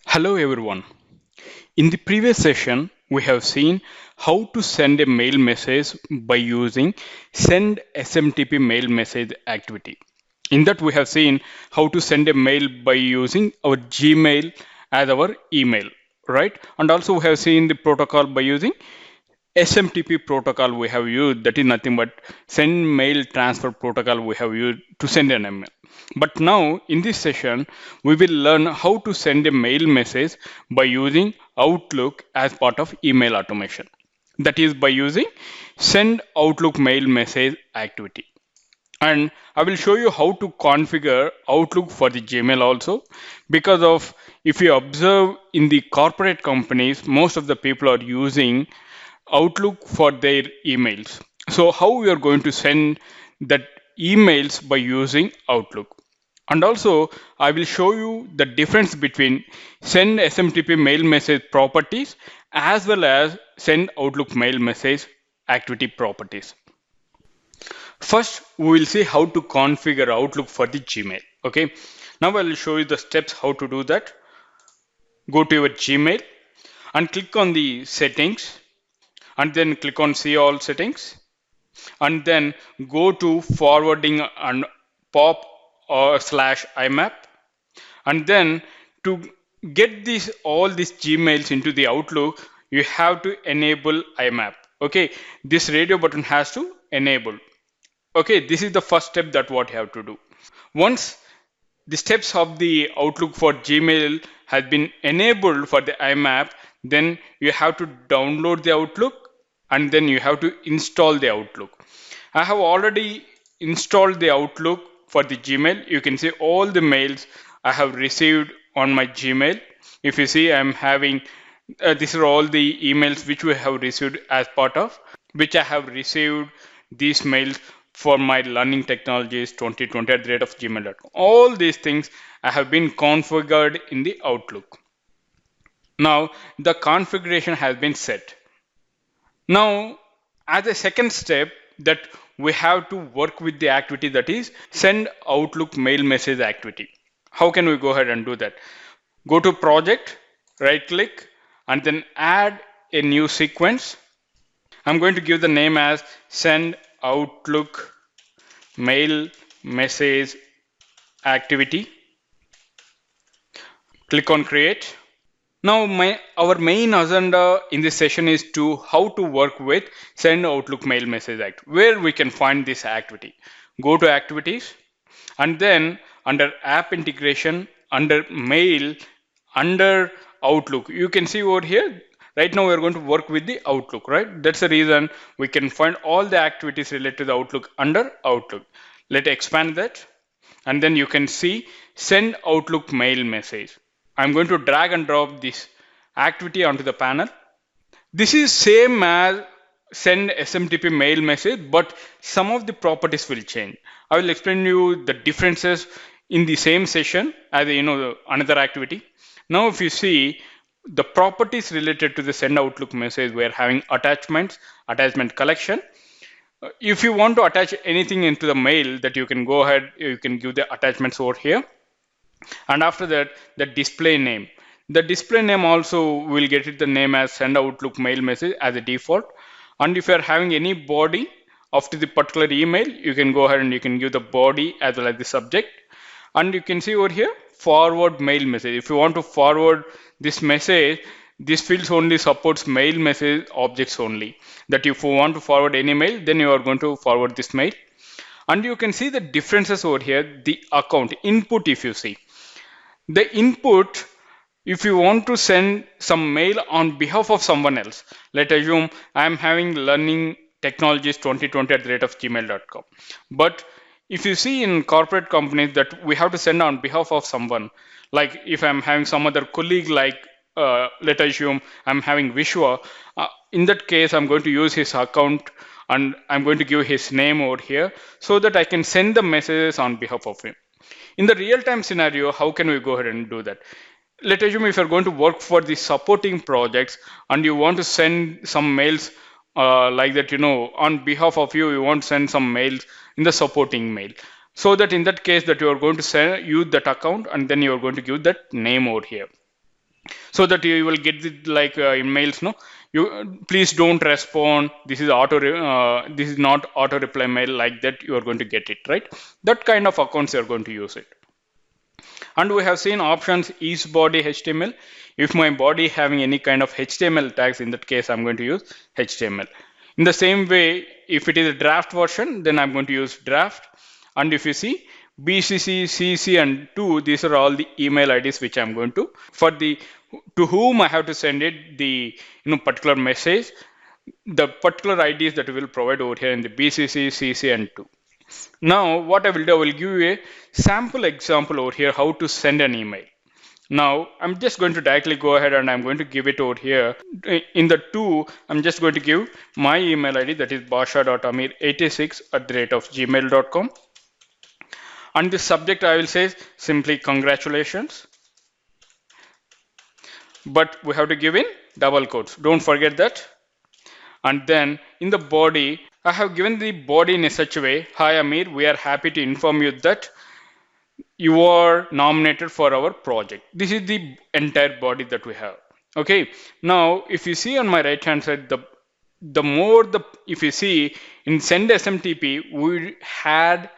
Hello everyone. In the previous session, we have seen how to send a mail message by using send SMTP mail message activity. In that, we have seen how to send a mail by using our Gmail as our email, right? And also we have seen the protocol by using SMTP protocol we have used, that is nothing but send mail transfer protocol we have used to send an email. But now in this session, we will learn how to send a mail message by using Outlook as part of email automation. That is by using send Outlook mail message activity. And I will show you how to configure Outlook for the Gmail also, because of if you observe in the corporate companies, most of the people are using Outlook for their emails. So how we are going to send that emails by using Outlook. And also I will show you the difference between send SMTP mail message properties as well as send Outlook mail message activity properties. First, we will see how to configure Outlook for the Gmail. Okay. Now I will show you the steps how to do that. Go to your Gmail and click on the settings and then click on see all settings and then go to forwarding and pop or slash IMAP, and then to get these all these Gmails into the Outlook, you have to enable IMAP. Okay, this radio button has to enable. Okay, this is the first step that what you have to do. Once the steps of the Outlook for Gmail has been enabled for the IMAP, then you have to download the Outlook and then you have to install the Outlook. I have already installed the Outlook for the Gmail. You can see all the mails I have received on my Gmail. If you see, I'm having these are all the emails which we have received as part of which I have received these mails for my learning technologies 2020 at the rate of gmail.com. All these things I have been configured in the Outlook. Now the configuration has been set. Now as a second step, that we have to work with the activity, that is send Outlook mail message activity. How can we go ahead and do that? Go to project, right click, and then add a new sequence. I'm going to give the name as send Outlook mail message activity. Click on create. Now our main agenda in this session is to how to work with send Outlook mail message act, where we can find this activity. Go to activities and then under app integration, under mail, under Outlook, you can see over here. Right now we're going to work with the Outlook, right? That's the reason we can find all the activities related to the Outlook under Outlook. Let's expand that and then you can see send Outlook mail message. I'm going to drag and drop this activity onto the panel. This is same as send SMTP mail message, but some of the properties will change. I will explain you the differences in the same session as another activity. Now if you see the properties related to the send Outlook message, we are having attachments, attachment collection. If you want to attach anything into the mail, that you can go ahead, you can give the attachments over here. And after that, the display name. The display name also will get it the name as send Outlook mail message as a default. And if you are having any body after the particular email, you can go ahead and you can give the body as well as the subject. And you can see over here forward mail message. If you want to forward this message, this field only supports mail message objects only. That if you want to forward any mail, then you are going to forward this mail. And you can see the differences over here. The account input, if you see the input, if you want to send some mail on behalf of someone else, let's assume I am having learning technologies 2020 at the rate of gmail.com. But if you see in corporate companies that we have to send on behalf of someone, like if I'm having some other colleague, like let's assume I'm having Vishwa, in that case, I'm going to use his account and I'm going to give his name over here so that I can send the messages on behalf of him. In the real-time scenario, how can we go ahead and do that? Let's assume if you're going to work for the supporting projects and you want to send some mails like that, on behalf of you, you want to send some mails in the supporting mail. So that in that case that you are going to use that account and then you are going to give that name over here. so that you will get the like emails, no, you please don't respond, this is this is not auto reply mail, like that you are going to get it, right? That kind of accounts you are going to use it. And we have seen options is body HTML. If my body having any kind of HTML tags, in that case I'm going to use HTML. In the same way, if it is a draft version, then I'm going to use draft. And if you see BCC, CC and 2, these are all the email IDs which I'm going to, for the to whom I have to send it the particular message, the particular IDs that we will provide over here in the BCC, CC and 2. Now what I will do, I will give you a sample example over here how to send an email. Now I'm just going to directly go ahead and I'm going to give it over here. In the 2, I'm just going to give my email ID, that is basha.amir86@gmail.com. And the subject I will say simply congratulations. But we have to give in double quotes. Don't forget that. And then in the body, I have given the body in a such a way, hi Amir, we are happy to inform you that you are nominated for our project. This is the entire body that we have. Okay. Now, if you see on my right hand side, if you see in send SMTP, we had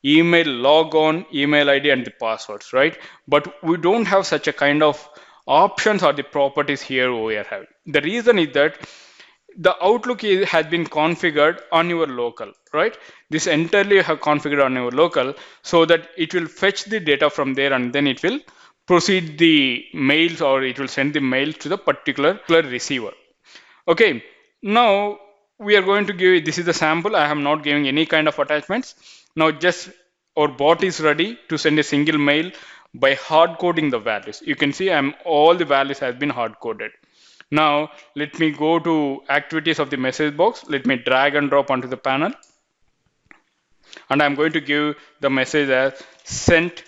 email logon, email ID and the passwords, right? But we don't have such a kind of options or the properties here we are having. The reason is that the Outlook has been configured on your local, right? This entirely you have configured on your local, so that it will fetch the data from there and then it will proceed the mails, or it will send the mail to the particular receiver. Okay, now we are going to give, this is the sample. I am not giving any kind of attachments. Now just our bot is ready to send a single mail by hard coding the values. You can see all the values has been hard coded. Now let me go to activities of the message box. Let me drag and drop onto the panel. And I'm going to give the message as sent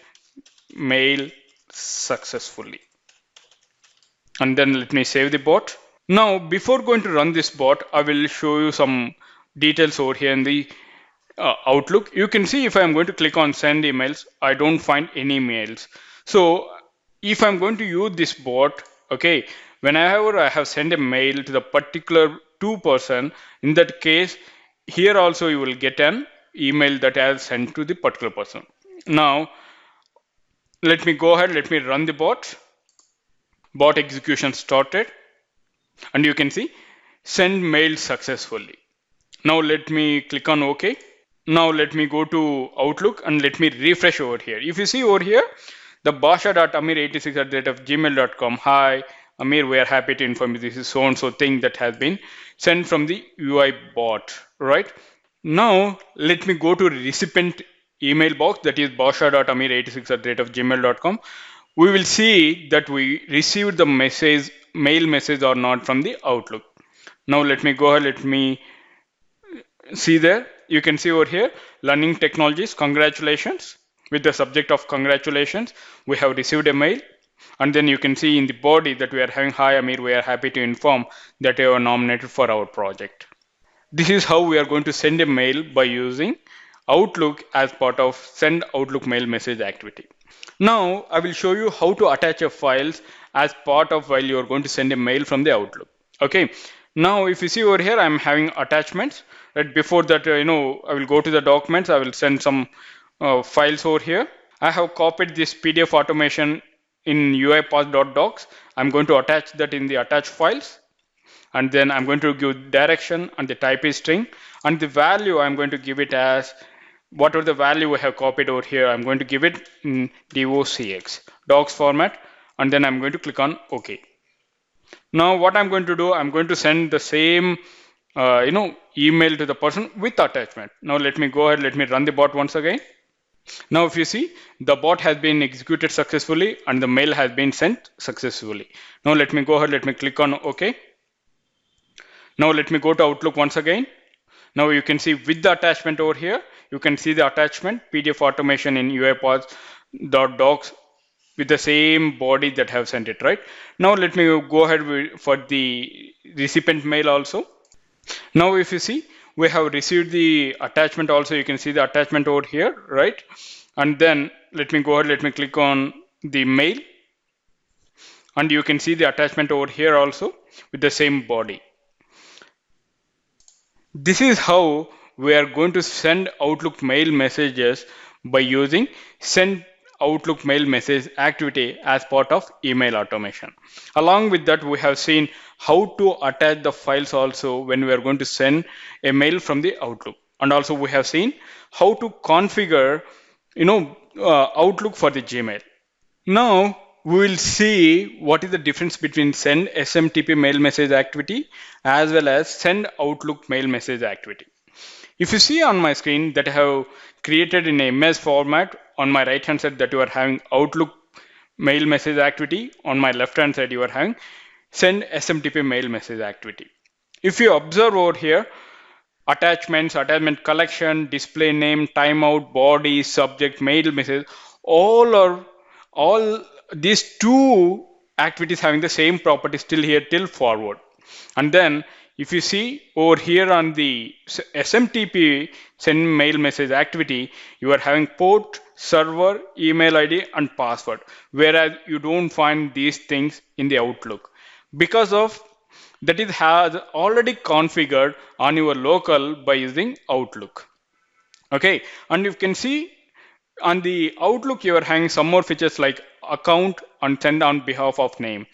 mail successfully. And then let me save the bot. Now, before going to run this bot, I will show you some details over here in the Outlook. You can see if I'm going to click on send emails, I don't find any mails. So if I'm going to use this bot, okay, whenever I have sent a mail to the particular person, in that case, here also you will get an email that I have sent to the particular person. Now, let me go ahead, let me run the bot. Bot execution started. And you can see send mail successfully. Now let me click on OK. Now let me go to Outlook and let me refresh over here. If you see over here, the basha.amir86@gmail.com. Hi, Amir, we are happy to inform you this is so and so thing that has been sent from the UI bot, right? Now let me go to recipient email box, that is basha.amir86@gmail.com. We will see that we received the mail message or not from the Outlook. Now let me go ahead, let me see there. You can see over here, Learning Technologies, congratulations. With the subject of congratulations, we have received a mail. And then you can see in the body that we are having, hi Amir, we are happy to inform that you are nominated for our project. This is how we are going to send a mail by using Outlook as part of send Outlook mail message activity. Now I will show you how to attach your files as part of while you are going to send a mail from the Outlook. Okay. Now if you see over here, I'm having attachments. Right before that, I will go to the documents. I will send some files over here. I have copied this PDF automation in UiPath.docs. I'm going to attach that in the attached files. And then I'm going to give direction and the type is string, and the value I'm going to give it as whatever the value we have copied over here. I'm going to give it in docx docs format, and then I'm going to click on OK. Now what I'm going to do, I'm going to send the same email to the person with attachment. Now let me go ahead, let me run the bot once again. Now if you see, the bot has been executed successfully and the mail has been sent successfully. Now let me go ahead, let me click on OK. Now let me go to Outlook once again. Now you can see with the attachment over here, you can see the attachment PDF automation in UiPath.docs with the same body that have sent it, right? Now let me go ahead for the recipient mail also. Now if you see, we have received the attachment also. You can see the attachment over here, right? And then let me go ahead, let me click on the mail. And you can see the attachment over here also with the same body. This is how we are going to send Outlook mail messages by using send Outlook mail message activity as part of email automation. Along with that, we have seen how to attach the files also when we are going to send a mail from the Outlook. And also we have seen how to configure, Outlook for the Gmail. Now we will see what is the difference between send SMTP mail message activity as well as send Outlook mail message activity. If you see on my screen that I have created in a MS format, on my right hand side that you are having Outlook mail message activity, on my left hand side you are having send SMTP mail message activity. If you observe over here, attachments, attachment collection, display name, timeout, body, subject, mail message, all these two activities having the same property still here till forward. And then if you see over here on the SMTP send mail message activity, you are having port, server, email ID and password, whereas you don't find these things in the Outlook because of that it has already configured on your local by using Outlook. Okay, and you can see on the Outlook you are having some more features like account and send on behalf of name.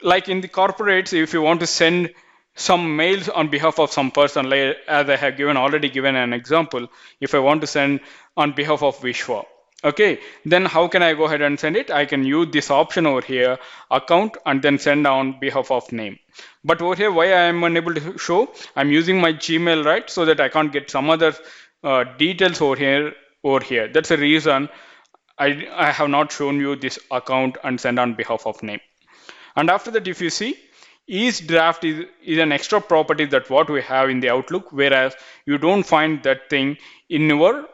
Like in the corporates, if you want to send some mails on behalf of some person, like as I have already given an example, if I want to send on behalf of Vishwa, okay, then how can I go ahead and send it? I can use this option over here, account, and then send on behalf of name. But over here, why I am unable to show? I'm using my Gmail, right? So that I can't get some other details over here. That's the reason I have not shown you this account and send on behalf of name. And after that, if you see, each draft is an extra property that what we have in the Outlook, whereas you don't find that thing in your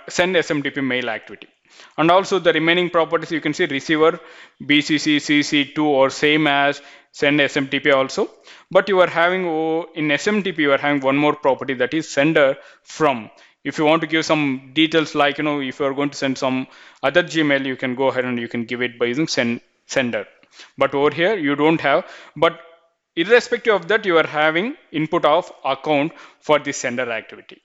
send SMTP mail activity. And also the remaining properties you can see receiver, BCC, CC2 or same as send SMTP also. But you are having in SMTP you are having one more property that is sender from. If you want to give some details like if you are going to send some other Gmail, you can go ahead and you can give it by using sender. But over here you don't have. But irrespective of that, you are having input of account for the sender activity.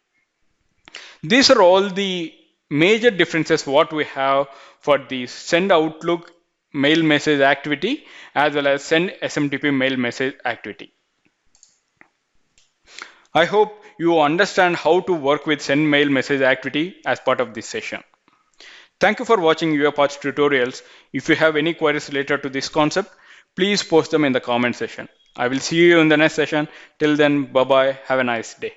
These are all the major differences what we have for the send Outlook mail message activity as well as send SMTP mail message activity. I hope you understand how to work with send mail message activity as part of this session. Thank you for watching UiPath tutorials. If you have any queries related to this concept, please post them in the comment section. I will see you in the next session. Till then, bye-bye. Have a nice day.